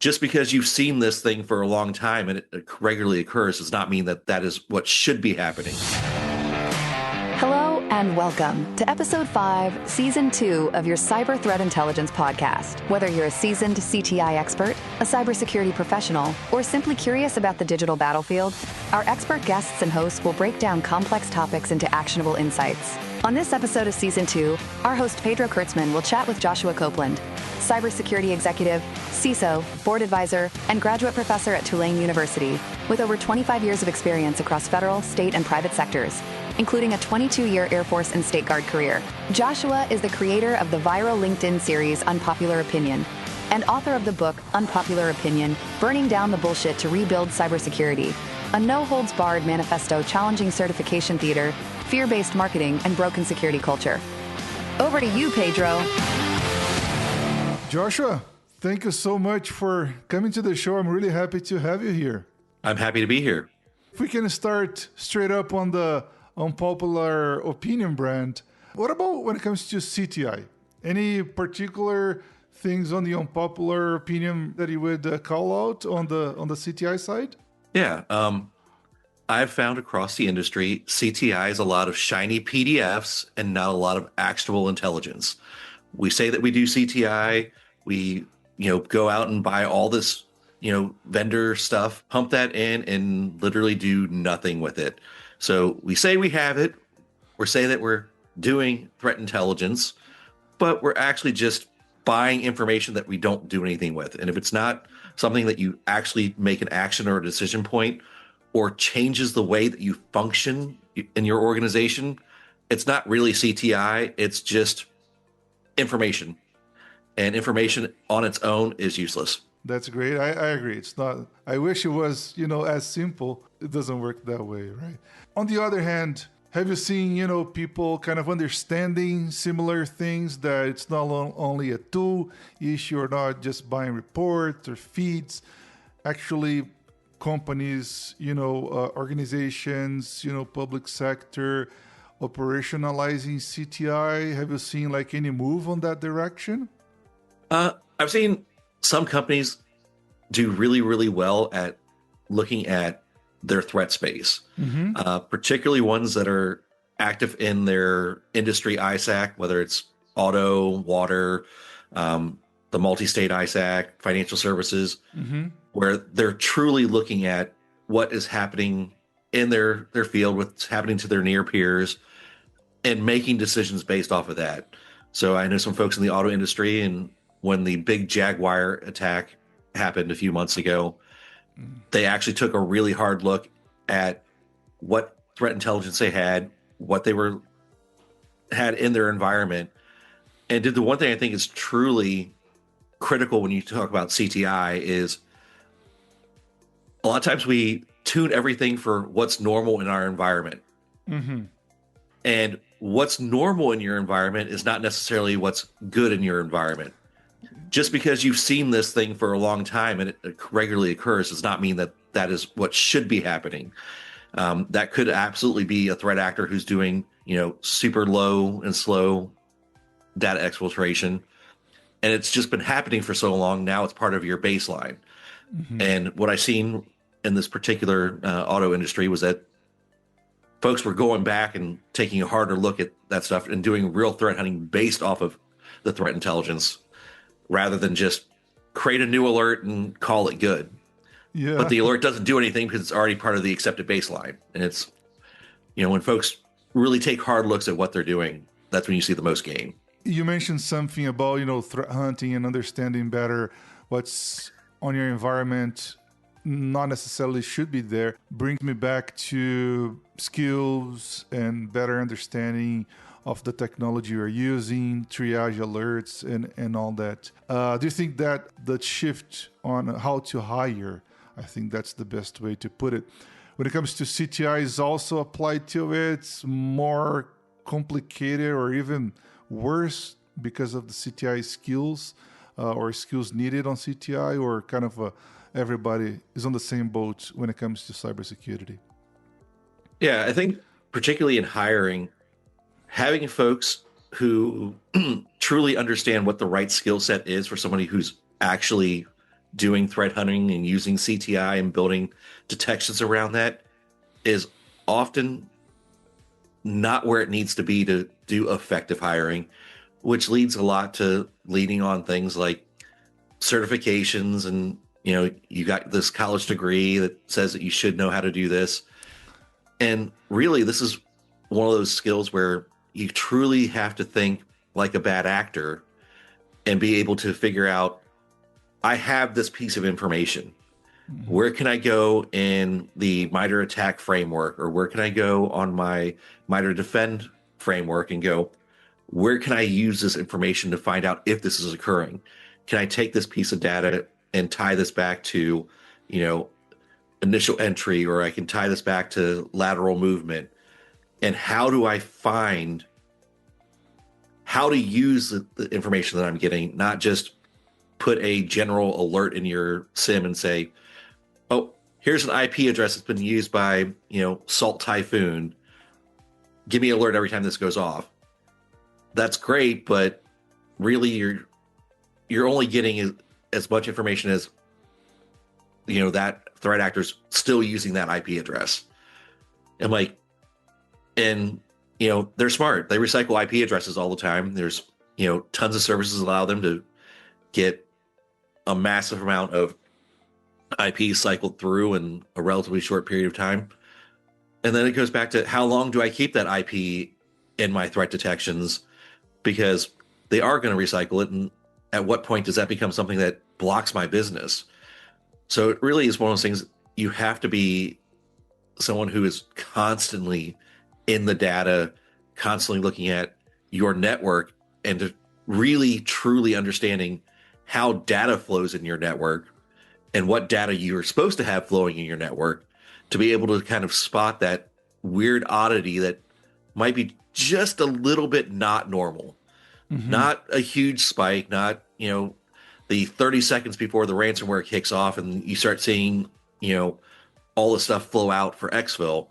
Just because you've seen this thing for a long time and it regularly occurs does not mean that that is what should be happening. Hello and welcome to Episode 5, Season 2 of your Cyber Threat Intelligence podcast. Whether you're a seasoned CTI expert, a cybersecurity professional, or simply curious about the digital battlefield, our expert guests and hosts will break down complex topics into actionable insights. On this episode of Season 2, our host Pedro Kertzman will chat with Joshua Copeland, cybersecurity executive, CISO, board advisor, and graduate professor at Tulane University, with over 25 years of experience across federal, state, and private sectors, including a 22-year Air Force and State Guard career. Joshua is the creator of the viral LinkedIn series Unpopular Opinion and author of the book Unpopular Opinion, Burning Down the Bullshit to Rebuild Cybersecurity, a no-holds-barred manifesto challenging certification theater, fear-based marketing, and broken security culture. Over to you, Pedro. Joshua, thank you so much for coming to the show. I'm really happy to have you here. I'm happy to be here. If we can start straight up on the Unpopular Opinion brand, what about when it comes to CTI? Any particular things on the Unpopular Opinion that you would call out on the CTI side? Yeah. I've found across the industry, CTI is a lot of shiny PDFs and not a lot of actionable intelligence. We say that we do CTI. We, go out and buy all this, vendor stuff, pump that in and literally do nothing with it. So we say we have it. We're saying that we're doing threat intelligence, but we're actually just buying information that we don't do anything with. And if it's not something that you actually make an action or a decision point or changes the way that you function in your organization, it's not really CTI. It's just information. And information on its own is useless. That's great. I agree. It's not, I wish it was, as simple. It doesn't work that way, right? On the other hand, have you seen, people kind of understanding similar things, that it's not only a tool issue or not just buying reports or feeds, actually companies, organizations, public sector, operationalizing CTI? Have you seen any move on that direction? I've seen some companies do really, really well at looking at their threat space, particularly ones that are active in their industry ISAC, whether it's auto, water, the multi-state ISAC, financial services, where they're truly looking at what is happening in their field, what's happening to their near peers, and making decisions based off of that. So I know some folks in the auto industry, and when the big Jaguar attack happened a few months ago, they actually took a really hard look at what threat intelligence they had, what they had in their environment, and did the one thing I think is truly critical when you talk about CTI is a lot of times we tune everything for what's normal in our environment. And what's normal in your environment is not necessarily what's good in your environment. Just because you've seen this thing for a long time and it regularly occurs does not mean that that is what should be happening. That could absolutely be a threat actor who's doing, super low and slow data exfiltration. And it's just been happening for so long. Now it's part of your baseline. And what I've seen in this particular auto industry was that folks were going back and taking a harder look at that stuff and doing real threat hunting based off of the threat intelligence, rather than just create a new alert and call it good. Yeah. But the alert doesn't do anything because it's already part of the accepted baseline. And it's, when folks really take hard looks at what they're doing, that's when you see the most gain. You mentioned something about, threat hunting and understanding better what's on your environment, not necessarily should be there. Brings me back to skills and better understanding of the technology you're using, triage alerts, and all that. Do you think that the shift on how to hire, I think that's the best way to put it, when it comes to CTI is also applied to it? It's more complicated or even worse because of the CTI skills or skills needed on CTI, or kind of everybody is on the same boat when it comes to cybersecurity? Yeah, I think particularly in hiring, having folks who truly understand what the right skill set is for somebody who's actually doing threat hunting and using CTI and building detections around that is often not where it needs to be to do effective hiring, which leads a lot to leaning on things like certifications. And, you got this college degree that says that you should know how to do this. And really, this is one of those skills where you truly have to think like a bad actor and be able to figure out, I have this piece of information. Where can I go in the MITRE ATT&CK framework, or where can I go on my MITRE defend framework and go, where can I use this information to find out if this is occurring? Can I take this piece of data and tie this back to, initial entry, or I can tie this back to lateral movement? And how do I find how to use the information that I'm getting, not just put a general alert in your SIM and say, oh, here's an IP address that's been used by, Salt Typhoon. Give me an alert every time this goes off. That's great, but really you're only getting as much information as, that threat actor's still using that IP address. And they're smart. They recycle IP addresses all the time. There's, tons of services allow them to get a massive amount of IP cycled through in a relatively short period of time. And then it goes back to, how long do I keep that IP in my threat detections? Because they are going to recycle it. And at what point does that become something that blocks my business? So it really is one of those things. You have to be someone who is constantly in the data, constantly looking at your network, and to really truly understanding how data flows in your network and what data you're supposed to have flowing in your network, to be able to kind of spot that weird oddity that might be just a little bit not normal. Not a huge spike, not, the 30 seconds before the ransomware kicks off and you start seeing, all the stuff flow out for exfil.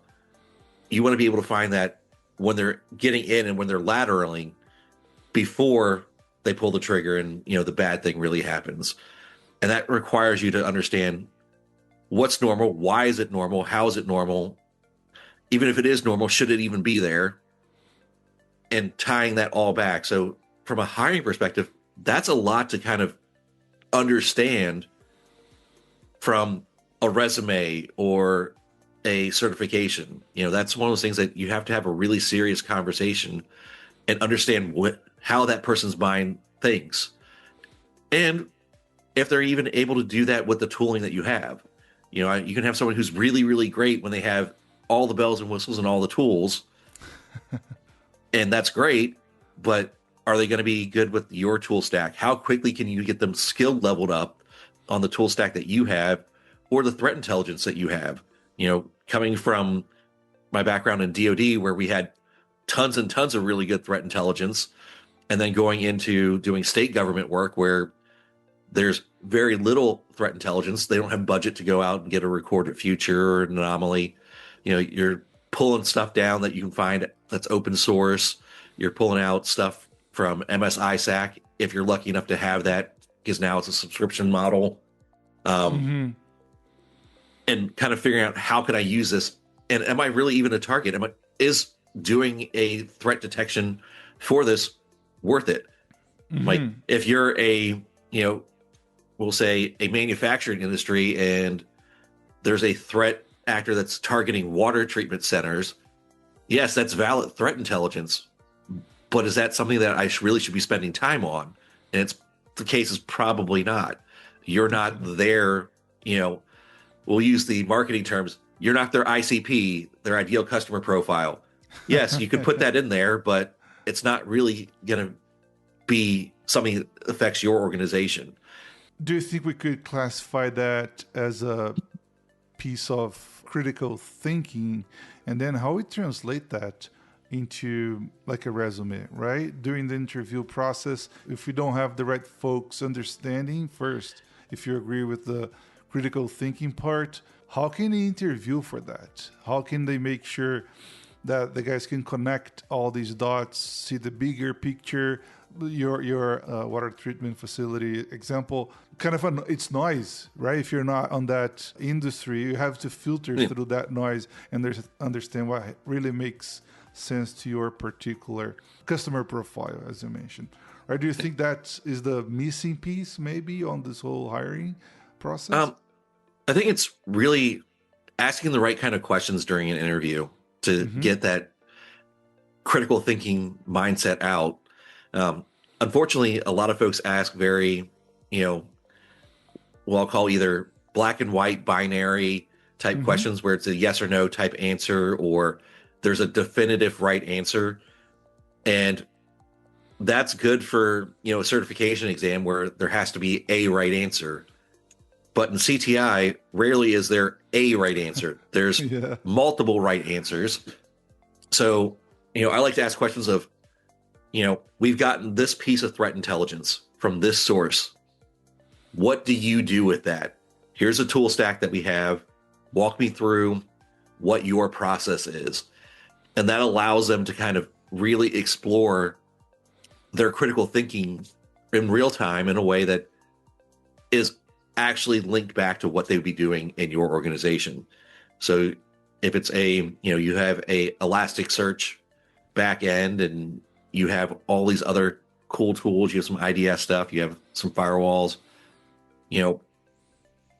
You want to be able to find that when they're getting in and when they're lateraling before they pull the trigger and, the bad thing really happens. And that requires you to understand what's normal, why is it normal, how is it normal, even if it is normal, should it even be there, and tying that all back. So from a hiring perspective, that's a lot to kind of understand from a resume or a certification. That's one of those things that you have to have a really serious conversation and understand how that person's mind thinks. And if they're even able to do that with the tooling that you have. You can have someone who's really, really great when they have all the bells and whistles and all the tools. And that's great, but are they going to be good with your tool stack? How quickly can you get them skill leveled up on the tool stack that you have, or the threat intelligence that you have? Coming from my background in DoD, where we had tons and tons of really good threat intelligence, and then going into doing state government work where there's very little threat intelligence. They don't have budget to go out and get a recorded future or an anomaly. You're pulling stuff down that you can find that's open source. You're pulling out stuff from MSISAC, if you're lucky enough to have that, because now it's a subscription model. And kind of figuring out, how can I use this? And am I really even a target? Is doing a threat detection for this worth it? Like, if you're we'll say a manufacturing industry and there's a threat actor that's targeting water treatment centers, yes, that's valid threat intelligence. But is that something that I really should be spending time on? And the case is probably not. You're not their, we'll use the marketing terms, you're not their ICP, their ideal customer profile. Yes, you could put that in there, but it's not really going to be something that affects your organization. Do you think we could classify that as a piece of critical thinking, and then how we translate that into like a resume, right? During the interview process, if we don't have the right folks understanding first, if you agree with the critical thinking part, how can they interview for that? How can they make sure that the guys can connect all these dots, see the bigger picture, your water treatment facility example, kind of it's noise, right? If you're not on that industry, you have to filter through that noise and understand what really makes sense to your particular customer profile, as you mentioned. Or do you think that is the missing piece maybe on this whole hiring process? I think it's really asking the right kind of questions during an interview to get that critical thinking mindset out. Unfortunately, a lot of folks ask very, what I'll call either black and white binary type questions where it's a yes or no type answer, or there's a definitive right answer. And that's good for, a certification exam where there has to be a right answer. But in CTI, rarely is there a right answer. There's multiple right answers. So, I like to ask questions of, we've gotten this piece of threat intelligence from this source. What do you do with that? Here's a tool stack that we have. Walk me through what your process is. And that allows them to kind of really explore their critical thinking in real time in a way that is actually linked back to what they would be doing in your organization. So if it's you have a Elasticsearch back end and you have all these other cool tools, you have some IDS stuff, you have some firewalls,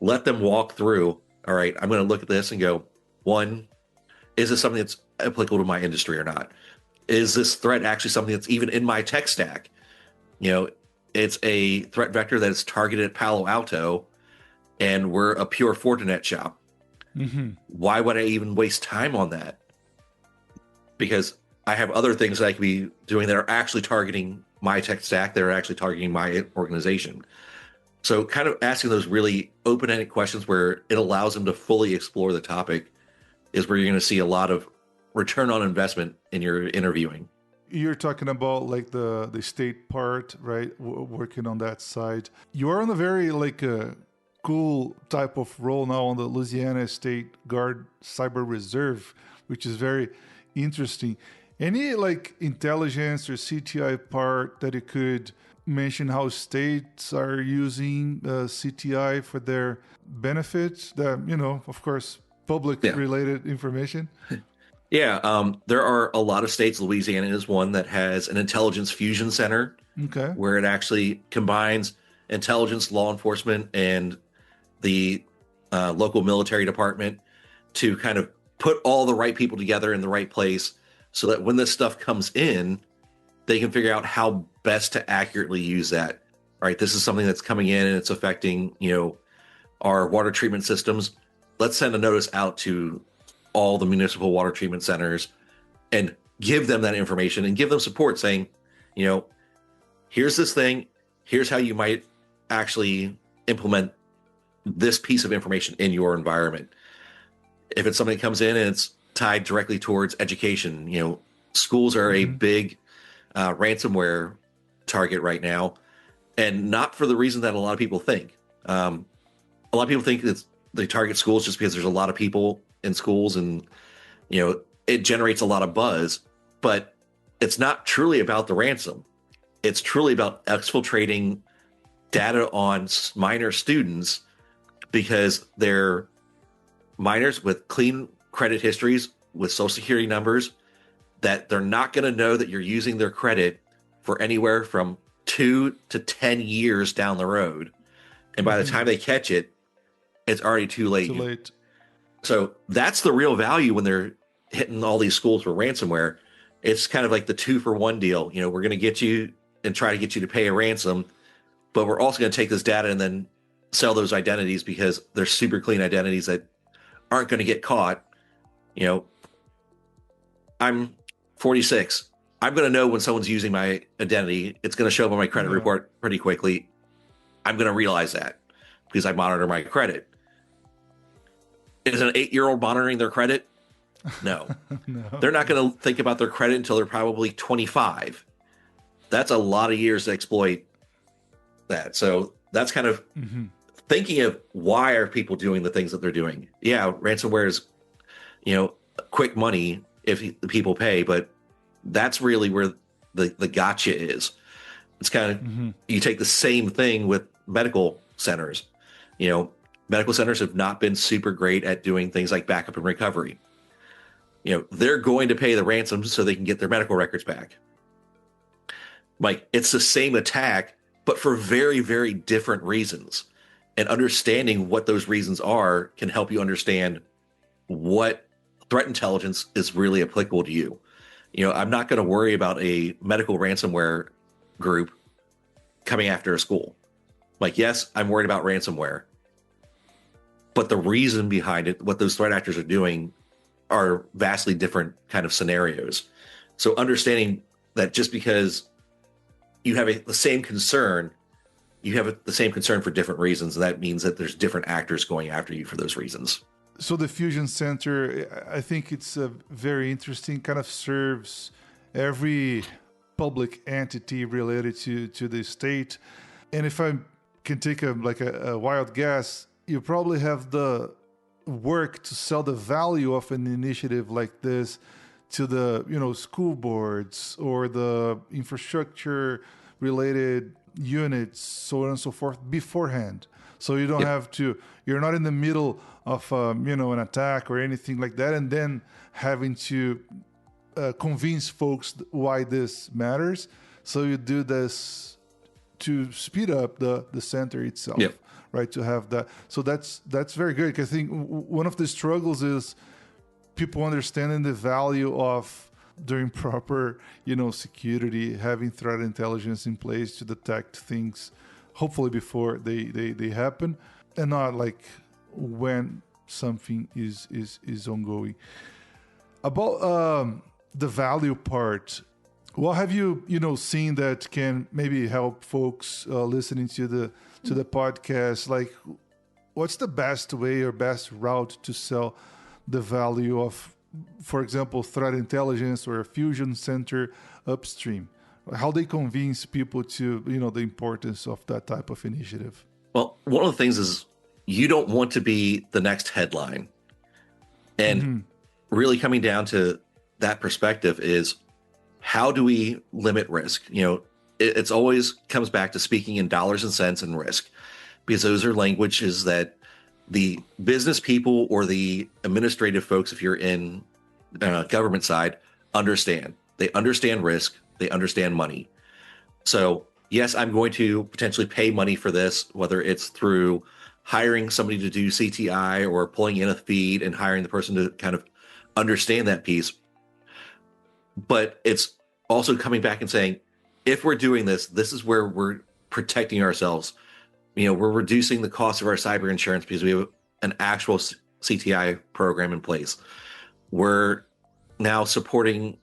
let them walk through. All right, I'm going to look at this and go, one, is this something that's applicable to my industry or not? Is this threat actually something that's even in my tech stack? It's a threat vector that is targeted at Palo Alto, and we're a pure Fortinet shop. Why would I even waste time on that? Because I have other things that I could be doing that are actually targeting my tech stack, that are actually targeting my organization. So kind of asking those really open-ended questions where it allows them to fully explore the topic is where you're going to see a lot of return on investment in your interviewing. You're talking about like the state part, right? Working on that side. You're on a very cool type of role now on the Louisiana State Guard Cyber Reserve, which is very interesting. Any intelligence or CTI part that you could mention how states are using CTI for their benefits? That, of course, public related information. Yeah, there are a lot of states. Louisiana is one that has an intelligence fusion center, where it actually combines intelligence, law enforcement, and the local military department to kind of put all the right people together in the right place so that when this stuff comes in, they can figure out how best to accurately use that. All right, this is something that's coming in and it's affecting, our water treatment systems. Let's send a notice out to all the municipal water treatment centers and give them that information and give them support saying, here's this thing, here's how you might actually implement this piece of information in your environment. If it's something that comes in and it's tied directly towards education, schools are a big ransomware target right now, and not for the reason that a lot of people think. A lot of people think that they target schools just because there's a lot of people in schools and, it generates a lot of buzz, but it's not truly about the ransom. It's truly about exfiltrating data on minor students because they're minors with clean credit histories, with social security numbers, that they're not going to know that you're using their credit for anywhere from 2 to 10 years down the road. And by the time they catch it, it's already too late. Too late. So that's the real value when they're hitting all these schools for ransomware. It's kind of like the 2-for-1 deal. We're going to get you and try to get you to pay a ransom, but we're also going to take this data and then sell those identities because they're super clean identities that aren't going to get caught. I'm 46. I'm going to know when someone's using my identity. It's going to show up on my credit report pretty quickly. I'm going to realize that because I monitor my credit. Is an 8-year-old monitoring their credit? No. No. They're not going to think about their credit until they're probably 25. That's a lot of years to exploit that. So that's kind of thinking of why are people doing the things that they're doing. Yeah, ransomware is, quick money if the people pay, but that's really where the gotcha is. It's kind of, you take the same thing with medical centers. Medical centers have not been super great at doing things like backup and recovery. They're going to pay the ransom so they can get their medical records back. Like, it's the same attack, but for very, very different reasons. And understanding what those reasons are can help you understand what threat intelligence is really applicable to you. I'm not going to worry about a medical ransomware group coming after a school. Like, yes, I'm worried about ransomware, but the reason behind it, what those threat actors are doing, are vastly different kind of scenarios. So understanding that just because you have the same concern, you have the same concern for different reasons, and that means that there's different actors going after you for those reasons. So the Fusion Center, I think it's very interesting, kind of serves every public entity related to the state. And if I can take a wild guess, you probably have the work to sell the value of an initiative like this to the school boards or the infrastructure related units, so on and so forth, beforehand. So you don't have to, you're not in the middle of an attack or anything like that, and then having to convince folks why this matters. So you do this to speed up the center itself. Right, to have that. So that's very good. I think one of the struggles is people understanding the value of doing proper, security, having threat intelligence in place to detect things, hopefully before they happen, and not like when something is ongoing. About the value part, what have you seen that can maybe help folks listening to the podcast? Like, what's the best way or best route to sell the value of, for example, threat intelligence or a fusion center upstream? How they convince people to the importance of that type of initiative? Well, one of the things is you don't want to be the next headline, and really coming down to that perspective is, how do we limit risk? It's always comes back to speaking in dollars and cents and risk, because those are languages that the business people or the administrative folks, if you're in government side, understand. They understand risk. They understand money. So yes, I'm going to potentially pay money for this, whether it's through hiring somebody to do CTI or pulling in a feed and hiring the person to kind of understand that piece. But it's also coming back and saying, if we're doing this, this is where we're protecting ourselves. We're reducing the cost of our cyber insurance because we have an actual CTI program in place. We're now supporting,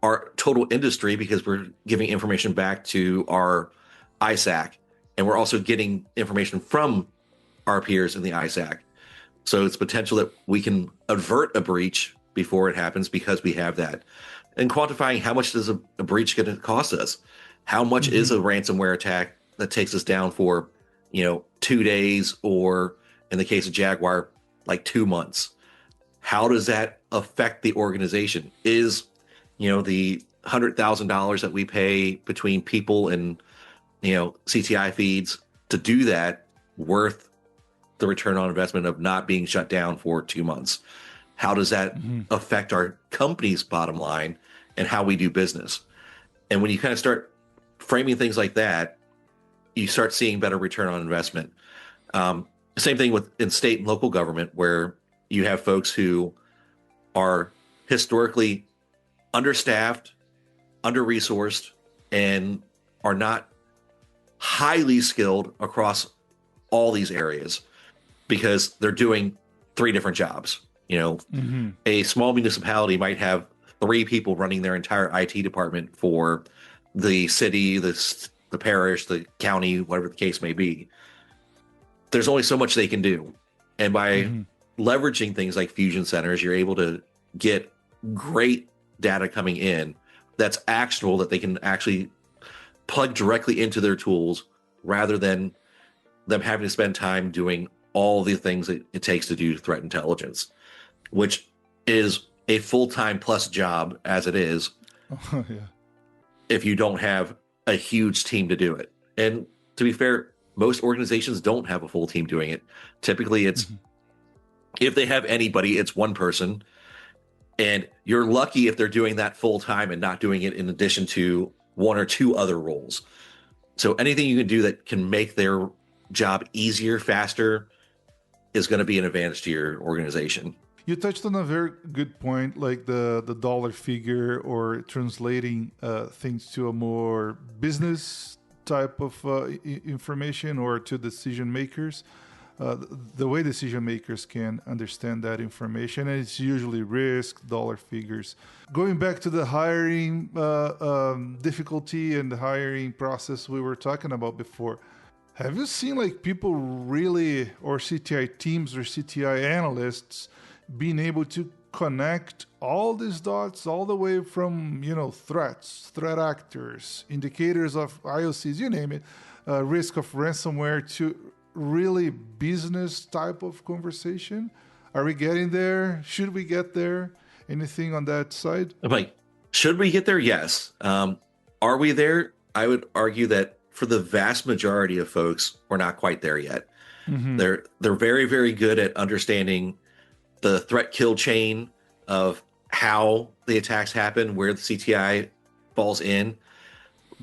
our total industry because we're giving information back to our ISAC, and we're also getting information from our peers in the ISAC. So it's potential that we can avert a breach before it happens because we have that. And quantifying how much does a breach going to cost us? How much is a ransomware attack that takes us down for, 2 days, or in the case of Jaguar, like 2 months? How does that affect the organization? Is, the $100,000 that we pay between people and, CTI feeds to do that worth the return on investment of not being shut down for 2 months? How does that affect our company's bottom line and how we do business? And when you kind of start framing things like that, you start seeing better return on investment. Same thing in state and local government, where you have folks who are historically understaffed, under-resourced, and are not highly skilled across all these areas because they're doing 3 different jobs. A small municipality might have 3 people running their entire IT department for the city, the parish, the county, whatever the case may be. There's only so much they can do. And by leveraging things like fusion centers, you're able to get great data coming in that's actionable, that they can actually plug directly into their tools, rather than them having to spend time doing all the things that it takes to do threat intelligence, which is a full-time plus job as it is. If you don't have a huge team to do it. And to be fair, most organizations don't have a full team doing it. Typically, it's if they have anybody, it's one person. And you're lucky if they're doing that full time and not doing it in addition to one or two other roles. So anything you can do that can make their job easier, faster, is going to be an advantage to your organization. You touched on a very good point, like the dollar figure or translating things to a more business type of information or to decision makers. The way decision makers can understand that information, and it's usually risk, dollar figures. Going back to the hiring difficulty and the hiring process we were talking about before, have you seen like people really, or CTI teams or CTI analysts, being able to connect all these dots all the way from, threats, threat actors, indicators of IOCs, you name it, risk of ransomware, to really business type of conversation? Are we getting there? Should we get there? Anything on that side? I'm like, should we get there? Yes. Are we there? I would argue that for the vast majority of folks, we're not quite there yet. They're very, very good at understanding the threat kill chain of how the attacks happen, where the CTI falls in.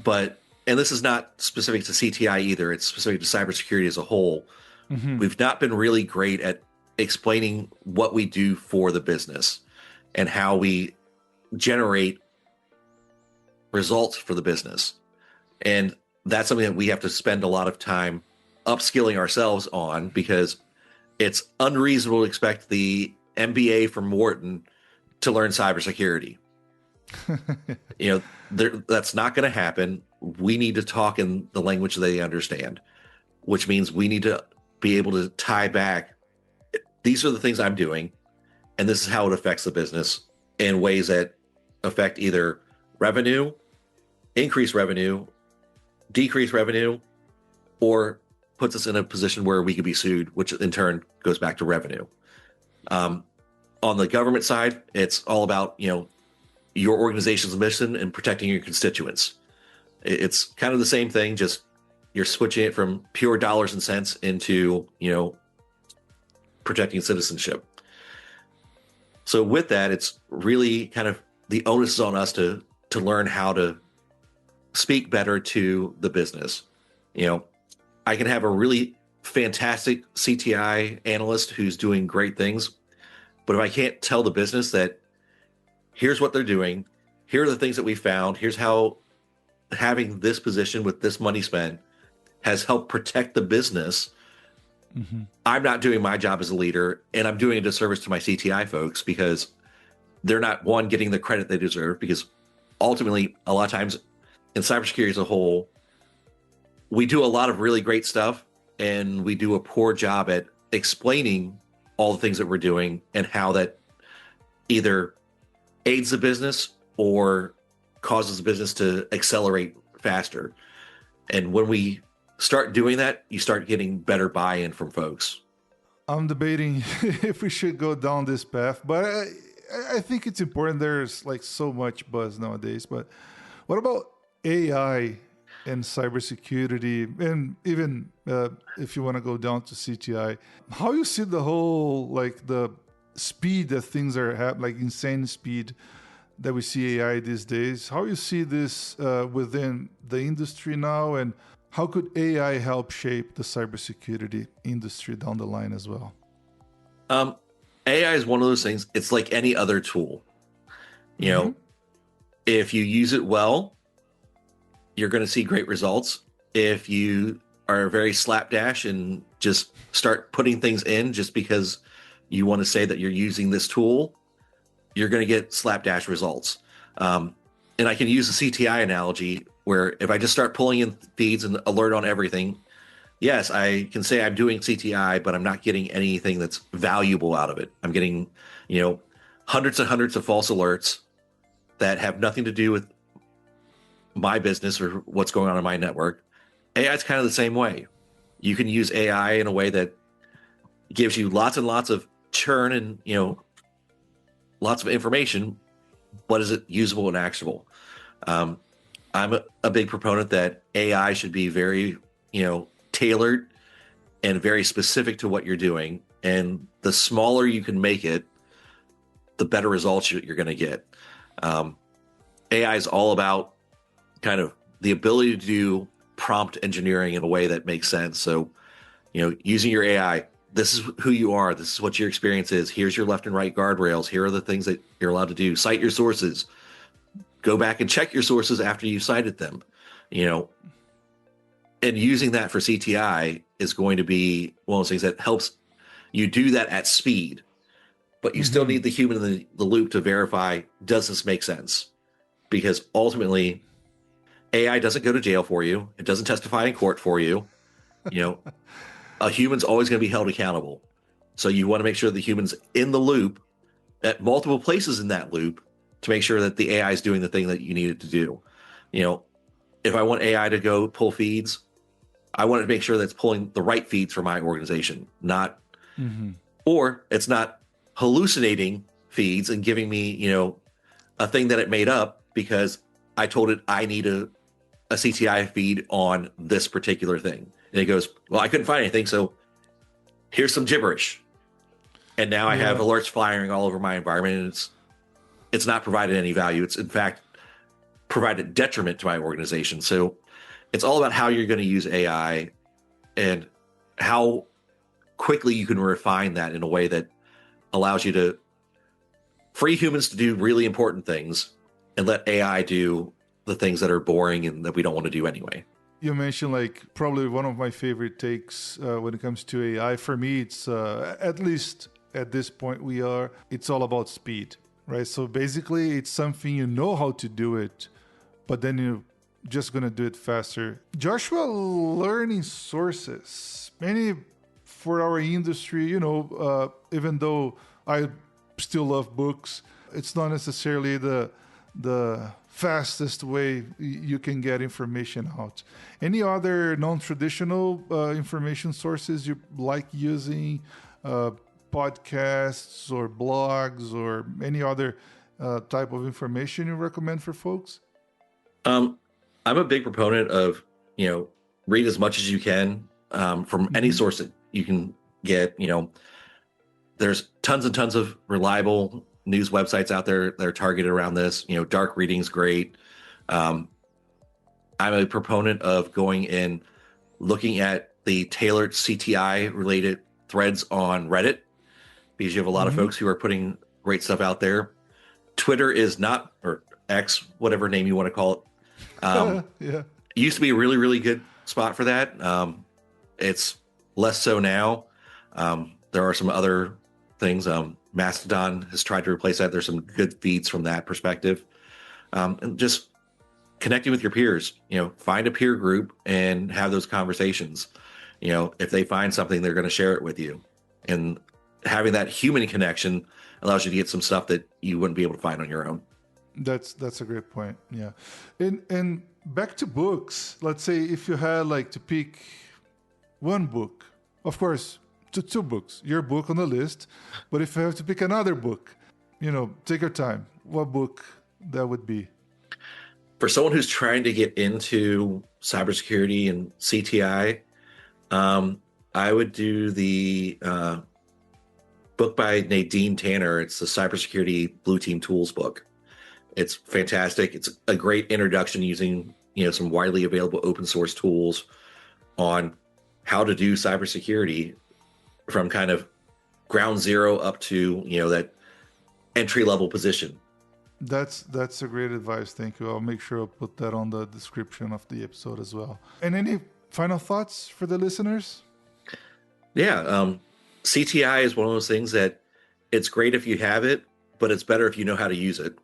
And this is not specific to CTI either. It's specific to cybersecurity as a whole. We've not been really great at explaining what we do for the business and how we generate results for the business. And that's something that we have to spend a lot of time upskilling ourselves on, because it's unreasonable to expect the MBA from Wharton to learn cybersecurity. That's not going to happen. We need to talk in the language they understand, which means we need to be able to tie back. These are the things I'm doing, and this is how it affects the business in ways that affect either revenue, increase revenue, decrease revenue, or puts us in a position where we could be sued, which in turn goes back to revenue. On the government side, it's all about, your organization's mission and protecting your constituents. It's kind of the same thing, just you're switching it from pure dollars and cents into, protecting citizenship. So with that, it's really kind of the onus is on us to learn how to speak better to the business. I can have a really fantastic CTI analyst who's doing great things, but if I can't tell the business that here's what they're doing, here are the things that we found, here's how having this position with this money spent has helped protect the business, I'm not doing my job as a leader, and I'm doing a disservice to my CTI folks, because they're not, one, getting the credit they deserve, because ultimately, a lot of times in cybersecurity as a whole, we do a lot of really great stuff, and we do a poor job at explaining all the things that we're doing and how that either aids the business or causes the business to accelerate faster. And when we start doing that, you start getting better buy-in from folks. I'm debating if we should go down this path, but I think it's important. There's like so much buzz nowadays, but what about AI and cybersecurity, and even if you want to go down to CTI, how you see the whole, like the speed that things are happening, like insane speed that we see AI these days, how you see this within the industry now, and how could AI help shape the cybersecurity industry down the line as well? AI is one of those things. It's like any other tool. If you use it well, you're going to see great results. If you are very slapdash and just start putting things in just because you want to say that you're using this tool, you're going to get slapdash results. And I can use the CTI analogy, where if I just start pulling in feeds and alert on everything, yes, I can say I'm doing CTI, but I'm not getting anything that's valuable out of it. I'm getting, hundreds and hundreds of false alerts that have nothing to do with my business or what's going on in my network. AI is kind of the same way. You can use AI in a way that gives you lots and lots of churn and, lots of information, but is it usable and actionable? I'm a big proponent that AI should be very, tailored and very specific to what you're doing. And the smaller you can make it, the better results you're going to get. AI is all about kind of the ability to do prompt engineering in a way that makes sense. So, using your AI, this is who you are. This is what your experience is. Here's your left and right guardrails. Here are the things that you're allowed to do. Cite your sources. Go back and check your sources after you cited them. And using that for CTI is going to be one of those things that helps you do that at speed. But you still need the human in the loop to verify, does this make sense? Because ultimately, AI doesn't go to jail for you. It doesn't testify in court for you. A human's always going to be held accountable. So you want to make sure the human's in the loop at multiple places in that loop to make sure that the AI is doing the thing that you need it to do. If I want AI to go pull feeds, I want to make sure that it's pulling the right feeds for my organization, or it's not hallucinating feeds and giving me, a thing that it made up because I told it I need a CTI feed on this particular thing. And it goes, well, I couldn't find anything, so here's some gibberish. And now I have alerts firing all over my environment, and it's not provided any value. It's in fact provided detriment to my organization. So it's all about how you're going to use AI and how quickly you can refine that in a way that allows you to free humans to do really important things and let AI do the things that are boring and that we don't want to do anyway. You mentioned probably one of my favorite takes when it comes to AI. For me, it's at least at this point it's all about speed, right? So basically it's something you know how to do it, but then you're just going to do it faster. Joshua, learning sources, many for our industry, even though I still love books, it's not necessarily the fastest way you can get information out. Any other non-traditional information sources you like using, podcasts or blogs or any other type of information you recommend for folks? I'm a big proponent of, read as much as you can from any source that you can get. There's tons and tons of reliable news websites out there that are targeted around this. Dark reading's great. I'm a proponent of going in, looking at the tailored CTI related threads on Reddit, because you have a lot of folks who are putting great stuff out there. Twitter is not, or X, whatever name you want to call it. It used to be a really, really good spot for that. It's less so now. There are some other things. Mastodon has tried to replace that. There's some good feeds from that perspective. And just connecting with your peers, find a peer group and have those conversations. If they find something, they're going to share it with you. And having that human connection allows you to get some stuff that you wouldn't be able to find on your own. That's a great point. Yeah. And back to books, let's say if you had to pick one book, of course, two books, your book on the list, but if you have to pick another book, take your time. What book that would be? For someone who's trying to get into cybersecurity and CTI, I would do the book by Nadine Tanner. It's the Cybersecurity Blue Team Tools book. It's fantastic. It's a great introduction using, some widely available open source tools on how to do cybersecurity from kind of ground zero up to, that entry level position. That's a great advice. Thank you. I'll make sure I'll put that on the description of the episode as well. And any final thoughts for the listeners? Yeah. CTI is one of those things that it's great if you have it, but it's better if you know how to use it.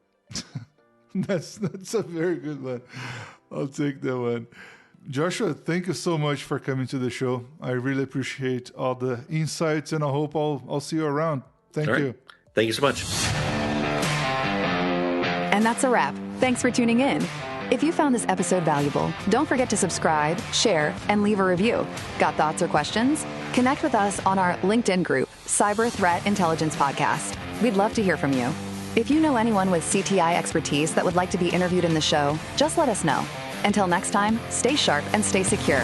That's a very good one. I'll take that one. Joshua, thank you so much for coming to the show. I really appreciate all the insights, and I hope I'll see you around. Thank you. Thank you so much. And that's a wrap. Thanks for tuning in. If you found this episode valuable, don't forget to subscribe, share, and leave a review. Got thoughts or questions? Connect with us on our LinkedIn group, Cyber Threat Intelligence Podcast. We'd love to hear from you. If you know anyone with CTI expertise that would like to be interviewed in the show, just let us know. Until next time, stay sharp and stay secure.